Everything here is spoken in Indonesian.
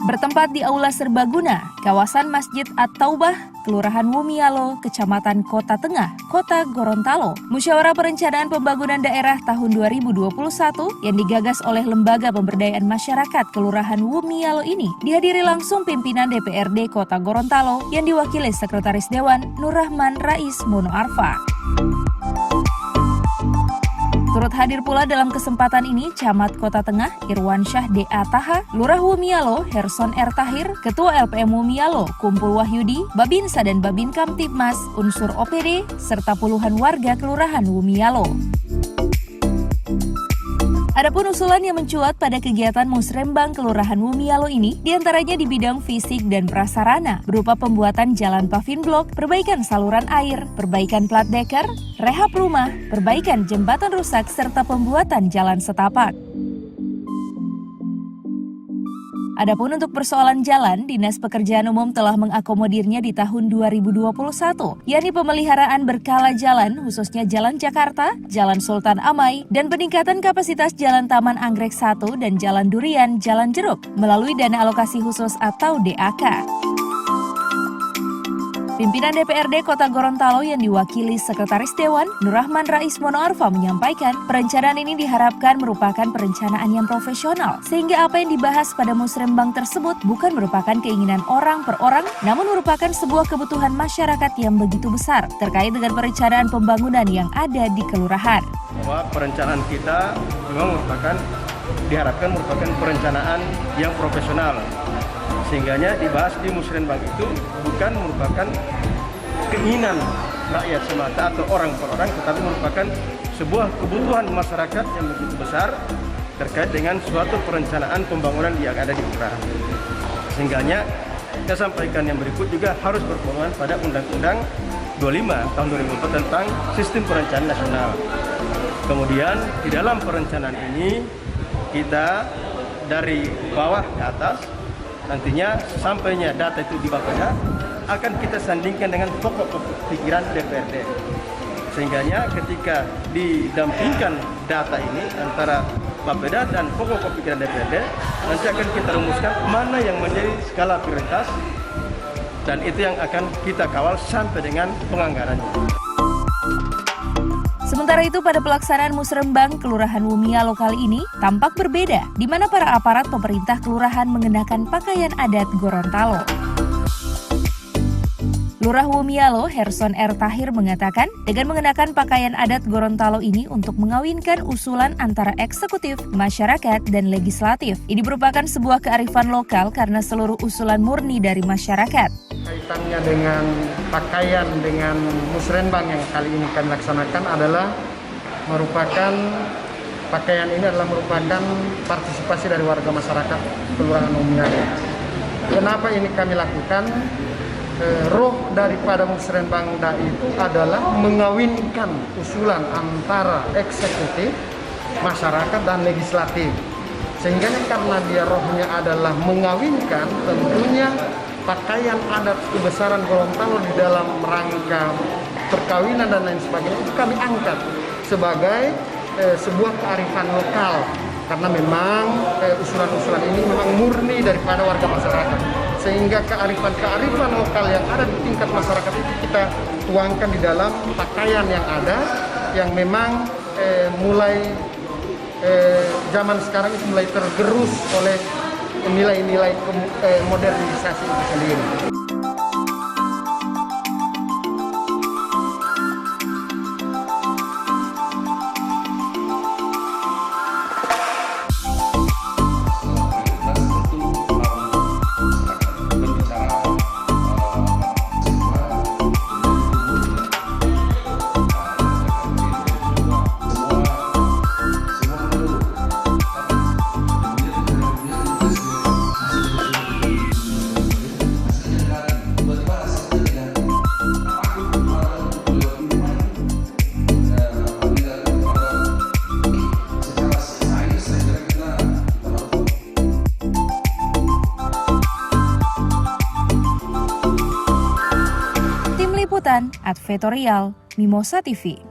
Bertempat di Aula Serbaguna, kawasan Masjid At-Taubah, Kelurahan Wumialo, Kecamatan Kota Tengah, Kota Gorontalo. Musyawarah Perencanaan Pembangunan Daerah tahun 2021 yang digagas oleh Lembaga Pemberdayaan Masyarakat Kelurahan Wumialo ini dihadiri langsung pimpinan DPRD Kota Gorontalo yang diwakili Sekretaris Dewan Nurrahman Rais Mono Arfa. Turut hadir pula dalam kesempatan ini Camat Kota Tengah Irwansyah D.A. Taha, Lurah Wumialo Herson R. Tahir, Ketua LPM Wumialo Kumpul Wahyudi, Babinsa dan Babin Kamtibmas, unsur OPD, serta puluhan warga Kelurahan Wumialo. Adapun usulan yang mencuat pada kegiatan Musrembang Kelurahan Wumialo ini diantaranya di bidang fisik dan prasarana berupa pembuatan jalan paving blok, perbaikan saluran air, perbaikan plat deker, rehab rumah, perbaikan jembatan rusak serta pembuatan jalan setapak. Adapun untuk persoalan jalan, Dinas Pekerjaan Umum telah mengakomodirnya di tahun 2021, yakni pemeliharaan berkala jalan, khususnya Jalan Jakarta, Jalan Sultan Amai, dan peningkatan kapasitas Jalan Taman Anggrek 1 dan Jalan Durian, Jalan Jeruk, melalui dana alokasi khusus atau DAK. Pimpinan DPRD Kota Gorontalo yang diwakili Sekretaris Dewan Nurrahman Rais Mono Arfa menyampaikan perencanaan ini diharapkan merupakan perencanaan yang profesional sehingga apa yang dibahas pada Musrembang tersebut bukan merupakan keinginan orang per orang namun merupakan sebuah kebutuhan masyarakat yang begitu besar terkait dengan perencanaan pembangunan yang ada di kelurahan. Bahwa perencanaan kita memang diharapkan merupakan perencanaan yang profesional. Sehingganya dibahas di Musrembang itu bukan merupakan keinginan rakyat semata atau orang per orang, tetapi merupakan sebuah kebutuhan masyarakat yang begitu besar terkait dengan suatu perencanaan pembangunan yang ada di kelurahan. Sehingganya saya sampaikan yang berikut juga harus berpedoman pada Undang-Undang 25 tahun 2004 tentang Sistem Perencanaan Nasional. Kemudian di dalam perencanaan ini kita dari bawah ke atas nantinya sampainya data itu di Bapeda akan kita sandingkan dengan pokok-pokok pikiran DPRD. Sehingganya ketika didampingkan data ini antara Bapeda dan pokok-pokok pikiran DPRD, nanti akan kita rumuskan mana yang menjadi skala prioritas dan itu yang akan kita kawal sampai dengan penganggarannya. Sementara itu pada pelaksanaan Musrembang Kelurahan Wumialo kali ini tampak berbeda di mana para aparat pemerintah kelurahan mengenakan pakaian adat Gorontalo. Lurah Wumialo Herson R. Tahir mengatakan dengan mengenakan pakaian adat Gorontalo ini untuk mengawinkan usulan antara eksekutif, masyarakat, dan legislatif. Ini merupakan sebuah kearifan lokal karena seluruh usulan murni dari masyarakat. Kaitannya dengan pakaian dengan Musrembang yang kali ini kami laksanakan adalah pakaian ini adalah merupakan partisipasi dari warga masyarakat Kelurahan Wumialo. Kenapa ini kami lakukan? Roh daripada Musrembang itu adalah mengawinkan usulan antara eksekutif, masyarakat, dan legislatif. Sehingga karena dia rohnya adalah mengawinkan, tentunya pakaian adat kebesaran Gorontalo di dalam rangka perkawinan dan lain sebagainya itu kami angkat sebagai sebuah kearifan lokal karena memang usulan-usulan ini memang murni daripada warga masyarakat sehingga kearifan lokal yang ada di tingkat masyarakat itu kita tuangkan di dalam pakaian yang ada yang memang mulai zaman sekarang itu mulai tergerus oleh nilai-nilai modernisasi itu sendiri. Advertorial Mimosa TV.